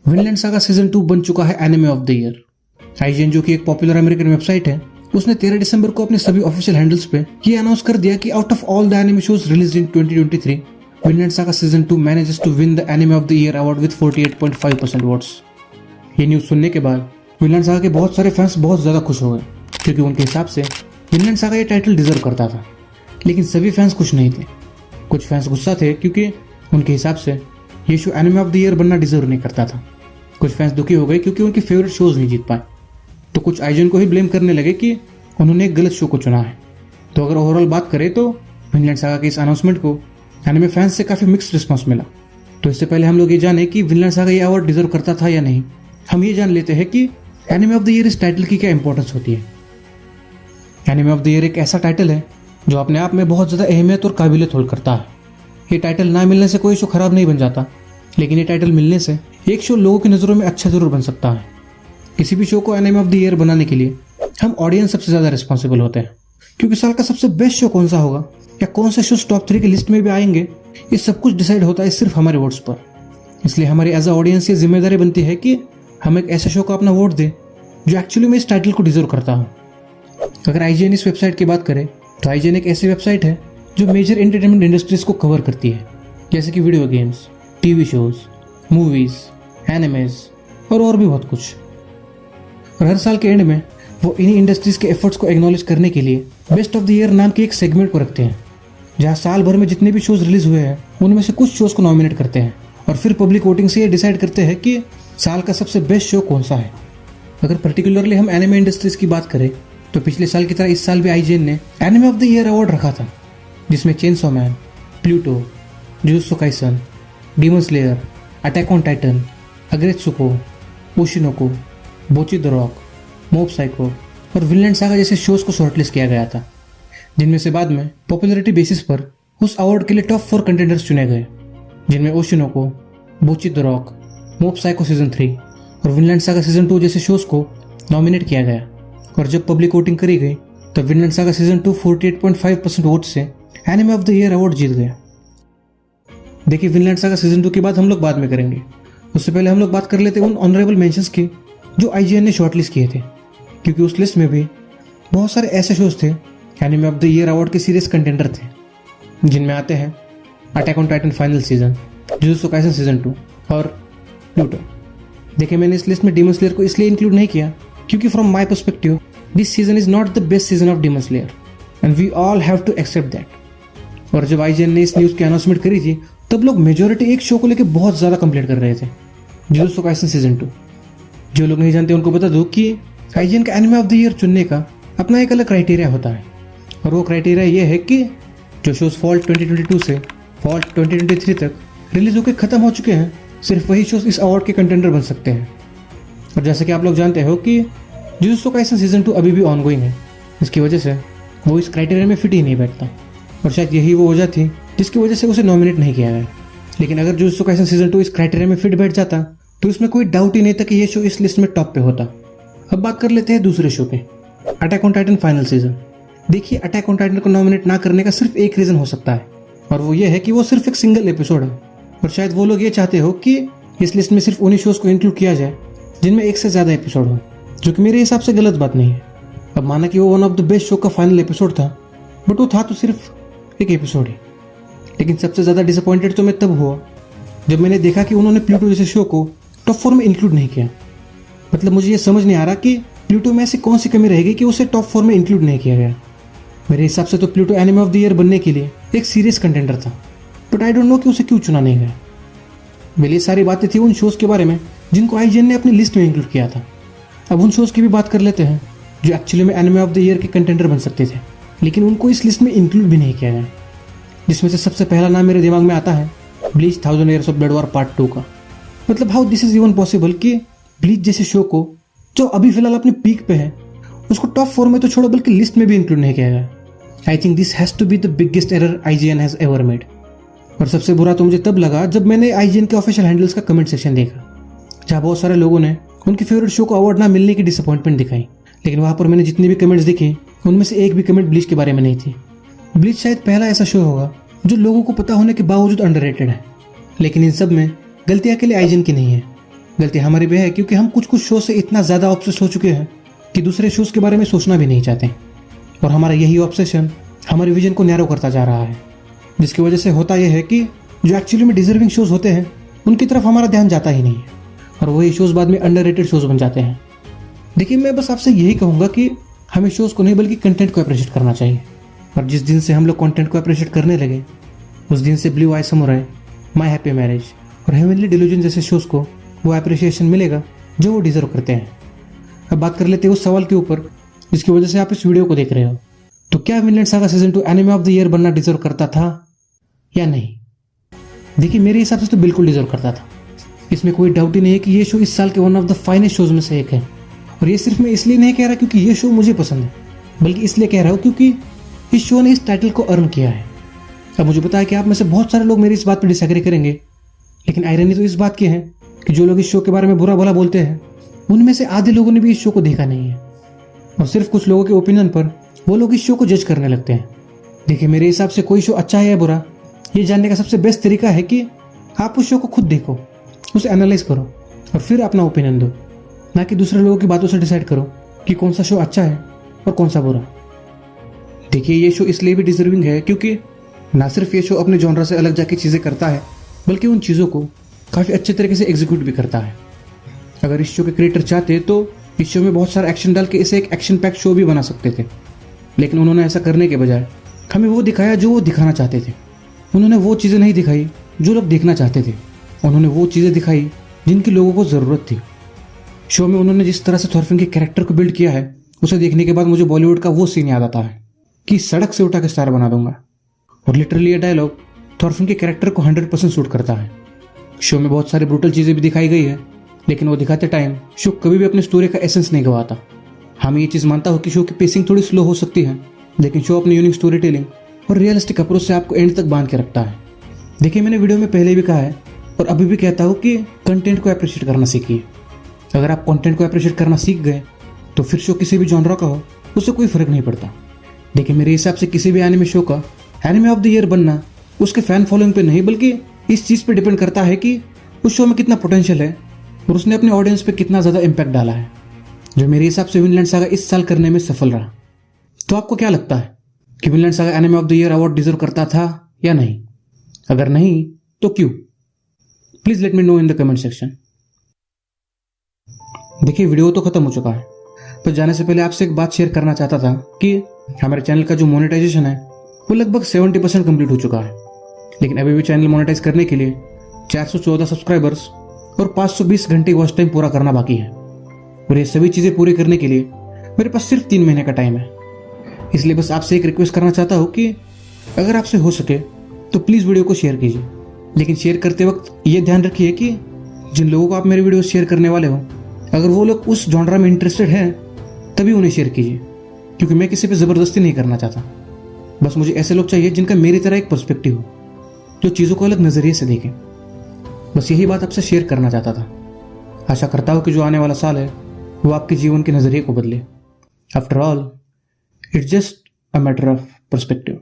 Vinland Saga season 2 बन चुका है anime of the year. IGN जो कि एक पॉपुलर अमेरिकन वेबसाइट है, उसने 13 दिसंबर को अपने सभी ऑफिशियल हैंडल्स पे ये अनाउंस कर दिया कि out of all the anime shows released in 2023, Vinland Saga season 2 manages to win the anime of the year award with 48.5% votes. ये न्यूज सुनने के बाद विनलैंड सागा के बहुत सारे फैंस बहुत ज्यादा खुश हो गए, क्योंकि उनके हिसाब से विनलैंड सागा ये टाइटल डिजर्व करता था। लेकिन सभी फैंस खुश नहीं थे। कुछ फैंस गुस्सा थे क्योंकि उनके हिसाब से ये show anime of the year बनना डिजर्व नहीं करता था। कुछ फैंस दुखी हो गए क्योंकि उनके फेवरेट शोज नहीं जीत पाए। तो कुछ आईजीएन को ही ब्लेम करने लगे कि उन्होंने एक गलत शो को चुना है। तो अगर ओवरऑल बात करें तो विनलैंड सागा के इस अनाउंसमेंट को एनिमे फैंस से काफी मिक्स्ड रिस्पॉन्स मिला। तो इससे पहले हम लोग ये जाने कि विनलैंड सागा ये अवार्ड डिजर्व करता था या नहीं, हम ये जान लेते हैं कि एनिमे ऑफ द ईयर इस टाइटल की क्या इंपॉर्टेंस होती है। एनिमे ऑफ द ईयर एक ऐसा टाइटल है जो अपने आप में बहुत ज्यादा अहमियत और काबिलियत होल्ड करता है। ये टाइटल ना मिलने से कोई शो खराब नहीं बन जाता, लेकिन ये टाइटल मिलने से एक शो लोगों की नज़रों में अच्छा जरूर बन सकता है। किसी भी शो को एनिमे ऑफ द ईयर बनाने के लिए हम ऑडियंस सबसे ज्यादा रिस्पॉन्सिबल होते हैं, क्योंकि साल का सबसे बेस्ट शो कौन सा होगा या कौन से शोज टॉप 3 की लिस्ट में भी आएंगे, ये सब कुछ डिसाइड होता है सिर्फ हमारे वोट्स पर। इसलिए हमारी एज अ ऑडियंस ये जिम्मेदारी बनती है कि हम एक ऐसे शो को अपना वोट दें जो एक्चुअली में इस टाइटल को डिजर्व करता हो। अगर आईजीएन इस वेबसाइट की बात करें तो आईजीएन एक ऐसी वेबसाइट है जो मेजर एंटरटेनमेंट इंडस्ट्रीज को कवर करती है, जैसे कि video games, TV shows, movies, animes और भी बहुत कुछ। और हर साल के एंड में वो इन्हीं इंडस्ट्रीज के एफर्ट्स को एक्नॉलेज करने के लिए बेस्ट ऑफ द ईयर नाम के एक सेगमेंट को रखते हैं, जहां साल भर में जितने भी शोज रिलीज हुए हैं उनमें से कुछ शोज को नॉमिनेट करते हैं और फिर पब्लिक वोटिंग से ये डिसाइड करते हैं कि साल का सबसे बेस्ट शो कौन सा है। अगर पर्टिकुलरली हम एनिमे इंडस्ट्रीज की बात करें तो पिछले साल की तरह इस साल भी आईजीएन ने anime of the year award रखा था, जिसमें Chainsaw Man, Pluto, Jujutsu Kaisen, Demon Slayer, Attack on Titan, Aggretsuko, Oshi no Ko, Bocchi the Rock, Mob Psycho और विनलैंड सागा जैसे शोज को शॉर्टलिस्ट किया गया था, जिनमें से बाद में पॉपुलैरिटी बेसिस पर उस अवार्ड के लिए टॉप 4 कंटेंडर्स चुने गए, जिनमें Oshi no Ko, Bocchi the Rock, Mob Psycho season 3 और विनलैंड सागा सीजन 2 जैसे शोज को नॉमिनेट किया गया। और जब पब्लिक वोटिंग करी गई तब विनलैंड सागा सीजन 2 48.5% वोट से anime of the year award जीत गया। देखिए, विनलैंड सागा सीजन 2 की बात हम लोग बाद में करेंगे। उससे पहले हम लोग बात कर लेते हैं उन ऑनरेबल मेंशंस की जो आईजीएन ने शॉर्टलिस्ट किए थे, क्योंकि उस लिस्ट में भी बहुत सारे ऐसे शोज थे anime of the year award के सीरियस कंटेंडर थे, जिनमें आते हैं attack on Titan final season, jujutsu Kaisen season 2 और प्लूटो। देखिए, मैंने इस लिस्ट में डीमन स्लेयर को इसलिए इंक्लूड नहीं किया क्योंकि from my perspective this season is not the best season of Demon Slayer and we all have to accept that. और जब आईजीएन ने इस न्यूज़ की अनाउंसमेंट करी थी तब लोग मेजोरिटी एक शो को लेकर बहुत ज़्यादा कंप्लेंट कर रहे थे, जुजुत्सु काइसन सीजन 2। जो लोग नहीं जानते उनको बता दो कि आईजीएन का एनिमे ऑफ द ईयर चुनने का अपना एक अलग क्राइटेरिया होता है, और वो क्राइटेरिया ये है कि जो शोज फॉल 2022 से फॉल 2023 तक रिलीज होकर खत्म हो चुके हैं, सिर्फ वही शोज इस अवार्ड के कंटेंडर बन सकते हैं। और जैसे कि आप लोग जानते हो कि जुजुत्सु काइसन सीजन 2 अभी भी ऑनगोइंग है, इसकी वजह से वो इस क्राइटेरिया में फिट ही नहीं बैठता, और शायद यही वो वजह थी जिसकी वजह से उसे नॉमिनेट नहीं किया गया। लेकिन अगर जुजुत्सु काइसन सीजन 2 इस क्राइटेरिया में फिट बैठ जाता तो इसमें कोई डाउट ही नहीं था कि ये शो इस लिस्ट में टॉप पे होता। अब बात कर लेते हैं दूसरे शो पे, attack on Titan final season. देखिए, अटैक ऑन टाइटन को नॉमिनेट ना करने का सिर्फ एक रीजन हो सकता है, और वो ये है कि वो सिर्फ एक सिंगल एपिसोड है, और शायद वो लोग ये चाहते हो कि इस लिस्ट में सिर्फ उन्हीं शोज को इंक्लूड किया जाए जिनमें एक से ज्यादा एपिसोड हो, जो कि मेरे हिसाब से गलत बात नहीं है। अब माना कि वो one of the best show का फाइनल एपिसोड था, बट वो था तो सिर्फ एक एपिसोड ही। लेकिन सबसे ज्यादा डिसअपॉइंटेड तो मैं तब हुआ जब मैंने देखा कि उन्होंने प्लूटो जैसे शो को टॉप 4 में इंक्लूड नहीं किया। मतलब मुझे ये समझ नहीं आ रहा कि प्लूटो में ऐसी कौन सी कमी रहेगी कि उसे टॉप 4 में इंक्लूड नहीं किया गया। मेरे हिसाब से तो Pluto anime of the year बनने के लिए एक सीरियस कंटेंडर था, बट आई डोंट नो कि उसे क्यों चुना नहीं गया। मेरी सारी बातें थी उन शोज के बारे में जिनको आईजीएन ने अपनी लिस्ट में इंक्लूड किया था। अब उन शोज की भी बात कर लेते हैं जो एक्चुअली में एनिमे ऑफ द ईयर के कंटेंडर बन सकते थे, लेकिन उनको इस लिस्ट में इंक्लूड भी नहीं किया गया। जिसमें से सबसे पहला नाम मेरे दिमाग में आता है bleach 1000 years of blood war part 2 का। मतलब how this is even possible कि ब्लीच जैसे शो को, जो अभी फिलहाल अपने पीक पे है, उसको टॉप 4 में तो छोड़ो बल्कि लिस्ट में भी इंक्लूड नहीं किया गया। I think this has to be the biggest error IGN has ever made. और सबसे बुरा तो मुझे तब लगा जब मैंने आईजीएन के ऑफिशियल हैंडल्स का कमेंट सेक्शन देखा, जहाँ बहुत सारे लोगों ने उनके फेवरेट शो को अवार्ड ना मिलने की डिसअपॉइंटमेंट दिखाई। लेकिन वहाँ पर मैंने जितनी भी कमेंट्स देखे उनमें से एक भी कमेंट ब्लीच के बारे में नहीं थी। ब्लीच शायद पहला ऐसा शो होगा जो लोगों को पता होने के बावजूद अंडररेटेड है, लेकिन इन सब में गलती अकेले आईजीएन की नहीं है, गलती हमारी भी है क्योंकि हम कुछ कुछ शो से इतना ज़्यादा ऑब्सेस्ड हो चुके हैं कि दूसरे शोज़ के बारे में सोचना भी नहीं चाहते। और हमारा यही ऑब्सेशन हमारे विजन को नैरो करता जा रहा है, जिसकी वजह से होता यह है कि जो एक्चुअली में डिजर्विंग शोज़ होते हैं उनकी तरफ हमारा ध्यान जाता ही नहीं है, और वही शोज़ बाद में अंडररेटेड शोज़ बन जाते हैं। देखिए, मैं बस आपसे यही कहूँगा कि हमें शोज़ को नहीं बल्कि कंटेंट को अप्रिशिएट करना चाहिए। और जिस दिन से हम लोग कंटेंट को अप्रिशिएट करने लगे उस दिन से blue I samurai, my happy marriage और हेवनली डिल्यूजन जैसे शोज़ को वो अप्रिशिएशन मिलेगा जो वो डिजर्व करते हैं। अब बात कर लेते हैं उस सवाल के ऊपर जिसकी वजह से आप इस वीडियो को देख रहे हो। तो क्या Vinland Saga season 2 anime of the year बनना डिजर्व करता था या नहीं? देखिए, मेरे हिसाब से तो बिल्कुल डिजर्व करता था। इसमें कोई डाउट ही नहीं है कि ये शो इस साल के one of the finest shows में से एक है। और ये सिर्फ मैं इसलिए नहीं कह रहा क्योंकि ये शो मुझे पसंद है, बल्कि इसलिए कह रहा हूँ क्योंकि इस शो ने इस टाइटल को अर्न किया है। अब मुझे पता है कि आप में से बहुत सारे लोग मेरी इस बात पर डिसएग्री करेंगे, लेकिन आयरनी तो इस बात की है कि जो लोग इस शो के बारे में बुरा भला बोलते हैं उनमें से आधे लोगों ने भी इस शो को देखा नहीं है, और सिर्फ कुछ लोगों के ओपिनियन पर वो लोग इस शो को जज करने लगते हैं। देखिए, मेरे हिसाब से कोई शो अच्छा है या बुरा ये जानने का सबसे बेस्ट तरीका है कि आप उस शो को खुद देखो, उसे एनालाइज करो और फिर अपना ओपिनियन दो, ना कि दूसरे लोगों की बातों से डिसाइड करो कि कौन सा शो अच्छा है और कौन सा बुरा। देखिए, ये शो इसलिए भी डिजर्विंग है क्योंकि ना सिर्फ ये शो अपने जॉनरा से अलग जाके चीज़ें करता है, बल्कि उन चीज़ों को काफ़ी अच्छे तरीके से एग्जीक्यूट भी करता है। अगर इस शो के क्रिएटर चाहते तो इस शो में बहुत सारा एक्शन डाल के इसे एक एक्शन पैक शो भी बना सकते थे, लेकिन उन्होंने ऐसा करने के बजाय हमें वो दिखाया जो वो दिखाना चाहते थे। उन्होंने वो चीज़ें नहीं दिखाई जो लोग देखना चाहते थे, उन्होंने वो चीज़ें दिखाई जिनकी लोगों को ज़रूरत थी। शो में उन्होंने जिस तरह से थॉरफिंग के कैरेक्टर को बिल्ड किया है उसे देखने के बाद मुझे बॉलीवुड का वो सीन याद आता है कि सड़क से उठा के स्टार बना दूंगा। और लिटरली ये डायलॉग थॉरफिंग के कैरेक्टर को 100% सूट करता है। शो में बहुत सारी ब्रूटल चीज़ें भी दिखाई गई है, लेकिन वो दिखाते टाइम शो कभी भी अपनी स्टोरी का एसेंस नहीं गवाता। हम ये चीज़ मानता हूँ कि शो की पेसिंग थोड़ी स्लो हो सकती है, लेकिन शो अपनी यूनिक स्टोरी टेलिंग और रियलिस्टिक अप्रोच से आपको एंड तक बांध के रखता है। देखिए, मैंने वीडियो में पहले भी कहा है और अभी भी कहता हूँ कि कंटेंट को अप्रिशिएट करना सीखिए। अगर आप कंटेंट को अप्रिशिएट करना सीख गए तो फिर शो किसी भी जॉनरा का हो उससे कोई फर्क नहीं पड़ता। देखिए, मेरे हिसाब से किसी भी एनिमे शो का एनिमे ऑफ द ईयर बनना उसके फैन फॉलोइंग पे नहीं बल्कि इस चीज़ पे डिपेंड करता है कि उस शो में कितना पोटेंशियल है और उसने अपने ऑडियंस पे कितना ज़्यादा इम्पैक्ट डाला है, जो मेरे हिसाब से विनलैंड सागा इस साल करने में सफल रहा। तो आपको क्या लगता है कि Vinland saga anime of the year award deserve करता था या नहीं? अगर नहीं तो क्यों? Please let me know in the comment section. देखिए, वीडियो तो खत्म हो चुका है, पर जाने से पहले आपसे एक बात शेयर करना चाहता था कि हमारे चैनल का जो मोनेटाइजेशन है वो लगभग 70% कंप्लीट हो चुका है, लेकिन अभी भी चैनल मोनेटाइज करने के लिए 414 सब्सक्राइबर्स और 520 घंटे वॉच टाइम पूरा करना बाकी है। और ये सभी चीज़ें पूरी करने के लिए मेरे पास सिर्फ 3 महीने का टाइम है। इसलिए बस आपसे एक रिक्वेस्ट करना चाहता हूँ कि अगर आपसे हो सके तो प्लीज़ वीडियो को शेयर कीजिए, लेकिन शेयर करते वक्त ये ध्यान रखिए कि जिन लोगों को आप मेरे वीडियो शेयर करने वाले हो अगर वो लोग उस जॉनरा में इंटरेस्टेड हैं तभी उन्हें शेयर कीजिए, क्योंकि मैं किसी पे ज़बरदस्ती नहीं करना चाहता। बस मुझे ऐसे लोग चाहिए जिनका मेरी तरह एक पर्सपेक्टिव हो, जो चीज़ों को अलग नज़रिए से देखें। बस यही बात आपसे शेयर करना चाहता था। आशा करता हूँ कि जो आने वाला साल है वो आपके जीवन के नज़रिए को बदले। After all it's just a matter of perspective.